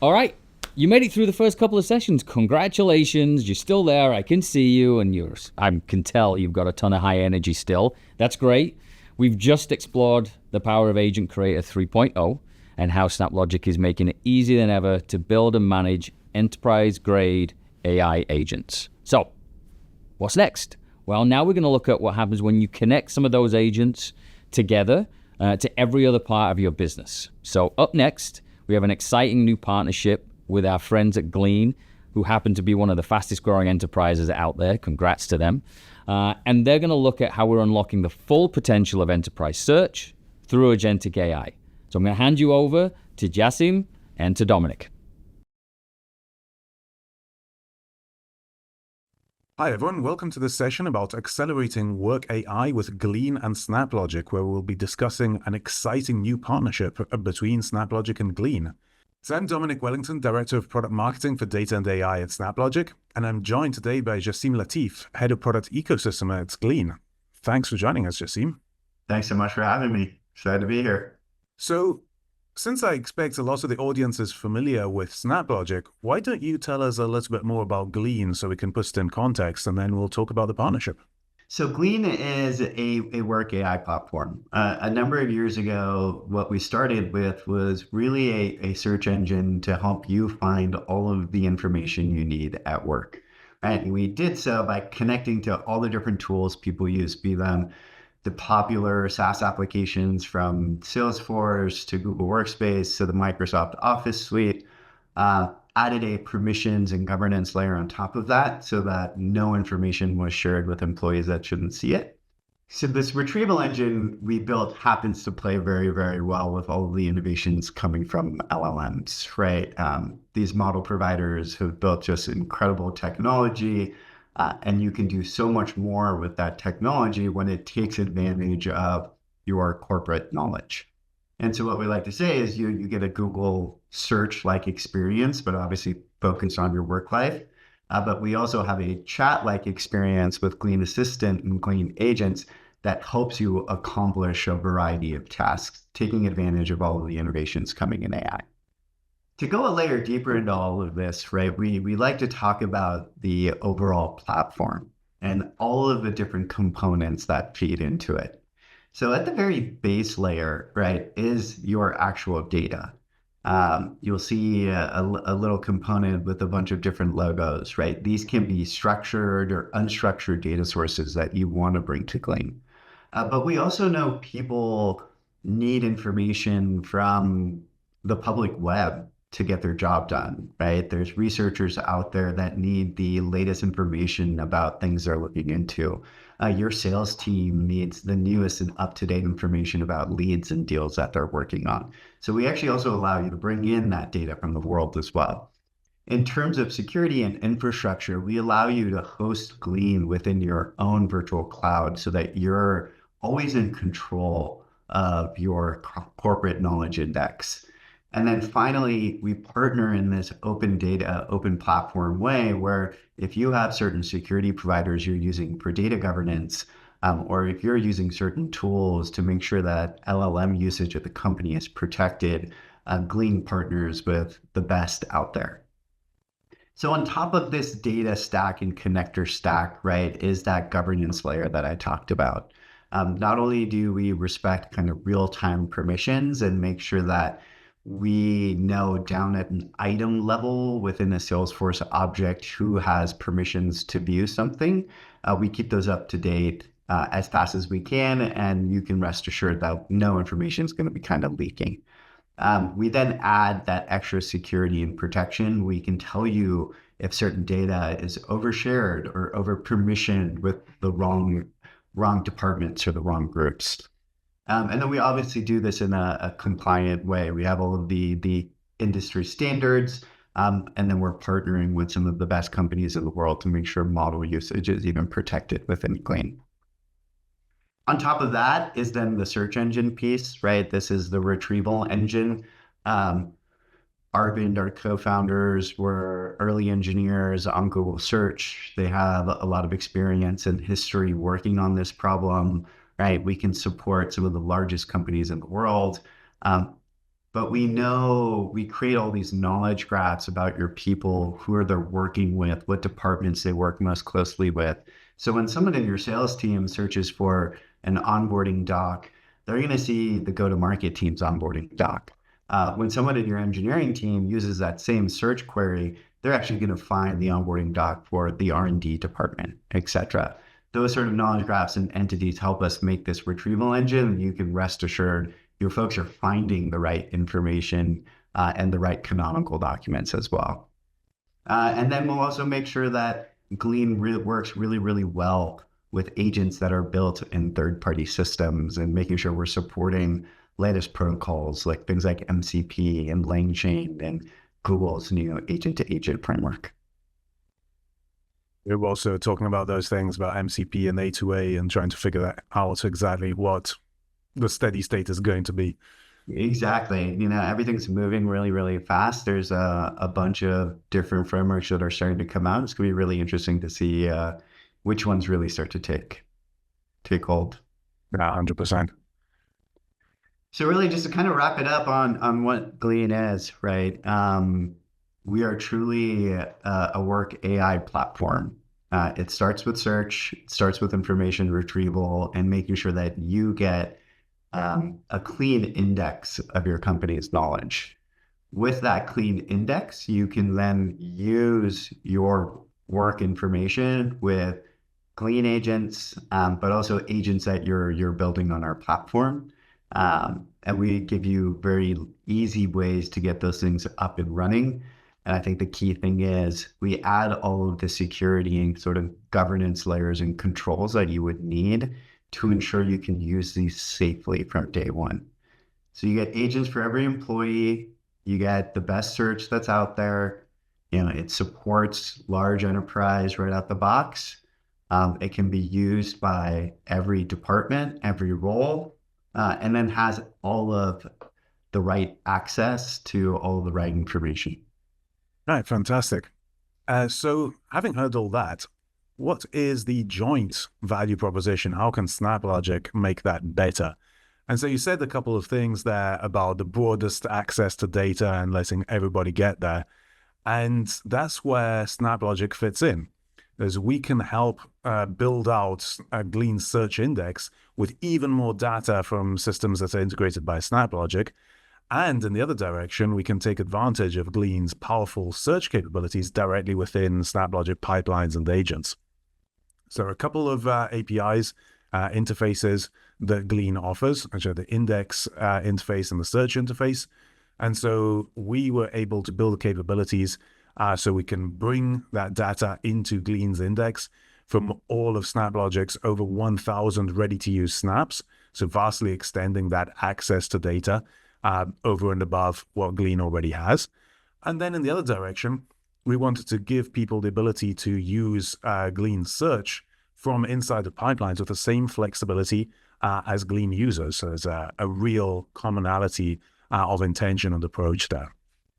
All right, you made it through the first couple of sessions. Congratulations, you're still there. I can see you, and I can tell you've got a ton of high energy still. That's great. We've just explored the power of Agent Creator 3.0 and how SnapLogic is making it easier than ever to build and manage enterprise-grade AI agents. So, what's next? Well, now we're going to look at what happens when you connect some of those agents together to every other part of your business. So, up next, we have an exciting new partnership with our friends at Glean, who happen to be one of the fastest growing enterprises out there. Congrats to them. And they're going to look at how we're unlocking the full potential of enterprise search through agentic AI. So I'm going to hand you over to Jassim and to Dominic. Hi everyone, welcome to this session about accelerating work AI with Glean and SnapLogic, where we'll be discussing an exciting new partnership between SnapLogic and Glean. So I'm Dominic Wellington, Director of Product Marketing for Data and AI at SnapLogic, and I'm joined today by Jassim Latif, Head of Product Ecosystem at Glean. Thanks for joining us, Jassim. Thanks so much for having me. Excited to be here. So, since I expect a lot of the audience is familiar with SnapLogic, why don't you tell us a little bit more about Glean so we can put it in context, and then we'll talk about the partnership. So Glean is a work AI platform. A number of years ago, what we started with was really a search engine to help you find all of the information you need at work. Right? And we did so by connecting to all the different tools people use, be them the popular SaaS applications from Salesforce to Google Workspace to the Microsoft Office suite, added a permissions and governance layer on top of that so that no information was shared with employees that shouldn't see it. So this retrieval engine we built happens to play very, very well with all of the innovations coming from LLMs, right? These model providers have built just incredible technology, and you can do so much more with that technology when it takes advantage of your corporate knowledge. And so what we like to say is you get a Google search-like experience, but obviously focused on your work life. But we also have a chat-like experience with Glean Assistant and Glean Agents that helps you accomplish a variety of tasks, taking advantage of all of the innovations coming in AI. To go a layer deeper into all of this, right, we like to talk about the overall platform and all of the different components that feed into it. So at the very base layer, right, is your actual data. You'll see a little component with a bunch of different logos, right? These can be structured or unstructured data sources that you want to bring to Glean. But we also know people need information from the public web to get their job done, right? There's researchers out there that need the latest information about things they're looking into. Your sales team needs the newest and up-to-date information about leads and deals that they're working on. So we actually also allow you to bring in that data from the world as well. In terms of security and infrastructure, we allow you to host Glean within your own virtual cloud so that you're always in control of your corporate knowledge index. And then finally, we partner in this open data, open platform way where if you have certain security providers you're using for data governance, or if you're using certain tools to make sure that LLM usage of the company is protected, Glean partners with the best out there. So on top of this data stack and connector stack, right, is that governance layer that I talked about. Not only do we respect kind of real-time permissions and make sure that we know down at an item level within a Salesforce object who has permissions to view something. We keep those up to date as fast as we can, and you can rest assured that no information is going to be kind of leaking. We then add that extra security and protection. We can tell you if certain data is overshared or over-permissioned with the wrong departments or the wrong groups. And then we obviously do this in a compliant way. We have all of the industry standards, and then we're partnering with some of the best companies in the world to make sure model usage is even protected within Glean. On top of that is then the search engine piece, right? This is the retrieval engine. Arvind, our co-founders, were early engineers on Google Search. They have a lot of experience and history working on this problem. right? We can support some of the largest companies in the world. But we know we create all these knowledge graphs about your people, who are they working with, what departments they work most closely with. So when someone in your sales team searches for an onboarding doc, they're going to see the go-to-market team's onboarding doc. When someone in your engineering team uses that same search query, they're actually going to find the onboarding doc for the R&D department, et cetera. Those sort of knowledge graphs and entities help us make this retrieval engine. You can rest assured your folks are finding the right information and the right canonical documents as well. And then we'll also make sure that Glean works really, really well with agents that are built in third-party systems, and making sure we're supporting latest protocols like things like MCP and LangChain and Google's new agent-to-agent framework. We're also talking about those things about MCP and A2A and trying to figure out exactly what the steady state is going to be. Exactly. Everything's moving really, really fast. There's a bunch of different frameworks that are starting to come out. It's going to be really interesting to see which ones really start to take hold. Yeah, 100%. So really, just to kind of wrap it up on what Glean is, right? We are truly a work AI platform. It starts with search, it starts with information retrieval, and making sure that you get a clean index of your company's knowledge. With that clean index, you can then use your work information with Glean agents, but also agents that you're building on our platform. And we give you very easy ways to get those things up and running. And I think the key thing is we add all of the security and sort of governance layers and controls that you would need to ensure you can use these safely from day one. So you get agents for every employee, you get the best search that's out there. It supports large enterprise right out the box. It can be used by every department, every role, and then has all of the right access to all of the right information. Right, fantastic. So having heard all that, what is the joint value proposition? How can SnapLogic make that better? And so you said a couple of things there about the broadest access to data and letting everybody get there. And that's where SnapLogic fits in, as we can help build out a Glean search index with even more data from systems that are integrated by SnapLogic. And in the other direction, we can take advantage of Glean's powerful search capabilities directly within SnapLogic pipelines and agents. So a couple of APIs, interfaces that Glean offers, which are the index interface and the search interface. And so we were able to build capabilities so we can bring that data into Glean's index from all of SnapLogic's over 1,000 ready-to-use snaps, so vastly extending that access to data over and above what Glean already has. And then in the other direction, we wanted to give people the ability to use Glean search from inside the pipelines with the same flexibility as Glean users. So there's a real commonality of intention and approach there.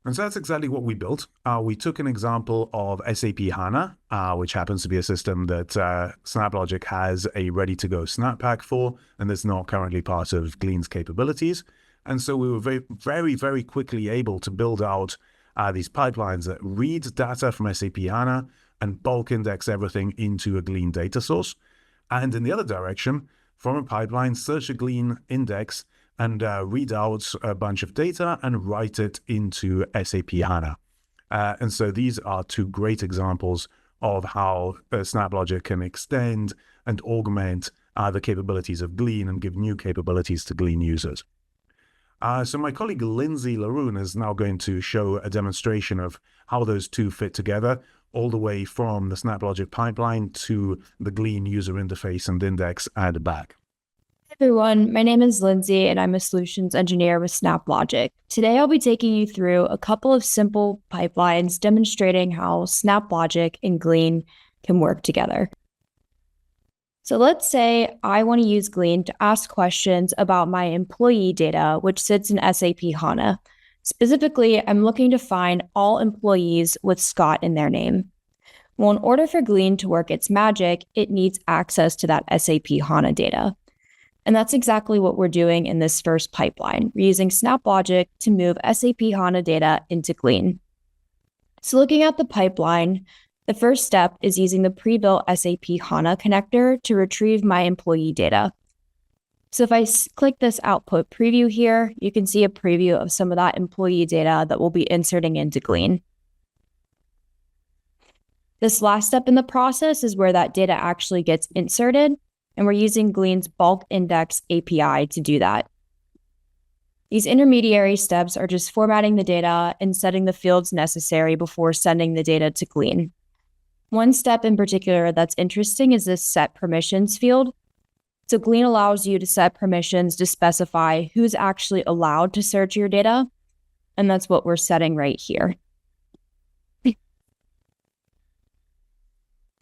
And so that's exactly what we built. We took an example of SAP HANA, which happens to be a system that SnapLogic has a ready-to-go snap pack for, and that's not currently part of Glean's capabilities. And so we were very, very quickly able to build out these pipelines that read data from SAP HANA and bulk index everything into a Glean data source. And in the other direction, from a pipeline, search a Glean index and read out a bunch of data and write it into SAP HANA. And so these are two great examples of how SnapLogic can extend and augment the capabilities of Glean and give new capabilities to Glean users. So my colleague Lindsey Laurune is now going to show a demonstration of how those two fit together, all the way from the SnapLogic pipeline to the Glean user interface and index and back. Hey everyone, my name is Lindsey and I'm a solutions engineer with SnapLogic. Today I'll be taking you through a couple of simple pipelines demonstrating how SnapLogic and Glean can work together. So let's say I want to use Glean to ask questions about my employee data, which sits in SAP HANA. Specifically, I'm looking to find all employees with Scott in their name. Well, in order for Glean to work its magic, it needs access to that SAP HANA data. And that's exactly what we're doing in this first pipeline. We're using SnapLogic to move SAP HANA data into Glean. So looking at the pipeline, the first step is using the pre-built SAP HANA connector to retrieve my employee data. So if I click this output preview here, you can see a preview of some of that employee data that we'll be inserting into Glean. This last step in the process is where that data actually gets inserted, and we're using Glean's bulk index API to do that. These intermediary steps are just formatting the data and setting the fields necessary before sending the data to Glean. One step in particular that's interesting is this set permissions field. So Glean allows you to set permissions to specify who's actually allowed to search your data, and that's what we're setting right here.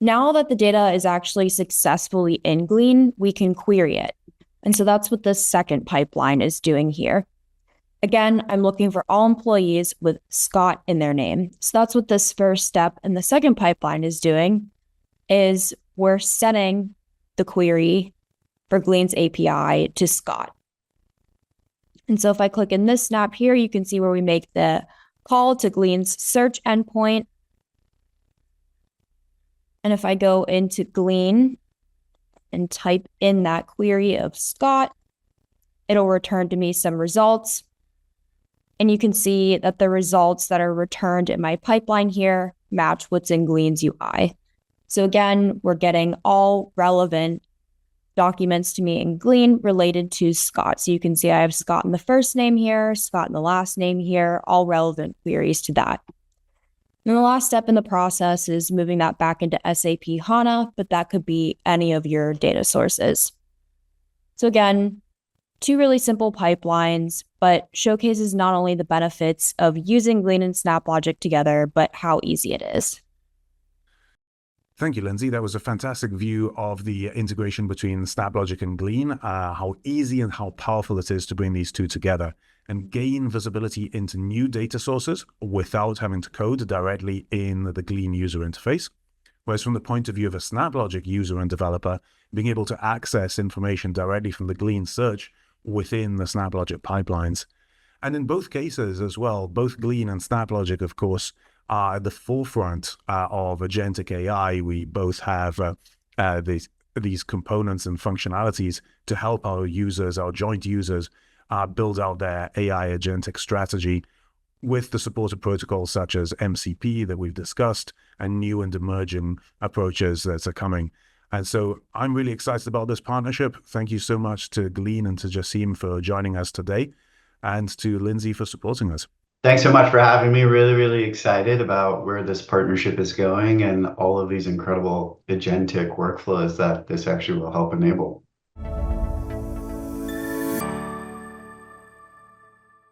Now that the data is actually successfully in Glean, we can query it. And so that's what this second pipeline is doing here. Again, I'm looking for all employees with Scott in their name. So that's what this first step in the second pipeline is doing, is we're setting the query for Glean's API to Scott. And so if I click in this snap here, you can see where we make the call to Glean's search endpoint. And if I go into Glean and type in that query of Scott, it'll return to me some results. And you can see that the results that are returned in my pipeline here match what's in Glean's UI. So again, we're getting all relevant documents to me in Glean related to Scott. So you can see I have Scott in the first name here, Scott in the last name here, all relevant queries to that. And the last step in the process is moving that back into SAP HANA, but that could be any of your data sources. So again, two really simple pipelines, but showcases not only the benefits of using Glean and SnapLogic together, but how easy it is. Thank you, Lindsey. That was a fantastic view of the integration between SnapLogic and Glean, how easy and how powerful it is to bring these two together and gain visibility into new data sources without having to code directly in the Glean user interface. Whereas from the point of view of a SnapLogic user and developer, being able to access information directly from the Glean search within the SnapLogic pipelines. And in both cases as well, both Glean and SnapLogic, of course, are at the forefront of agentic AI. We both have these components and functionalities to help our users, our joint users, build out their AI agentic strategy with the support of protocols such as MCP that we've discussed and new and emerging approaches that are coming. And so I'm really excited about this partnership. Thank you so much to Glean and to Jassim for joining us today, and to Lindsey for supporting us. Thanks so much for having me. Really, really excited about where this partnership is going and all of these incredible agentic workflows that this actually will help enable.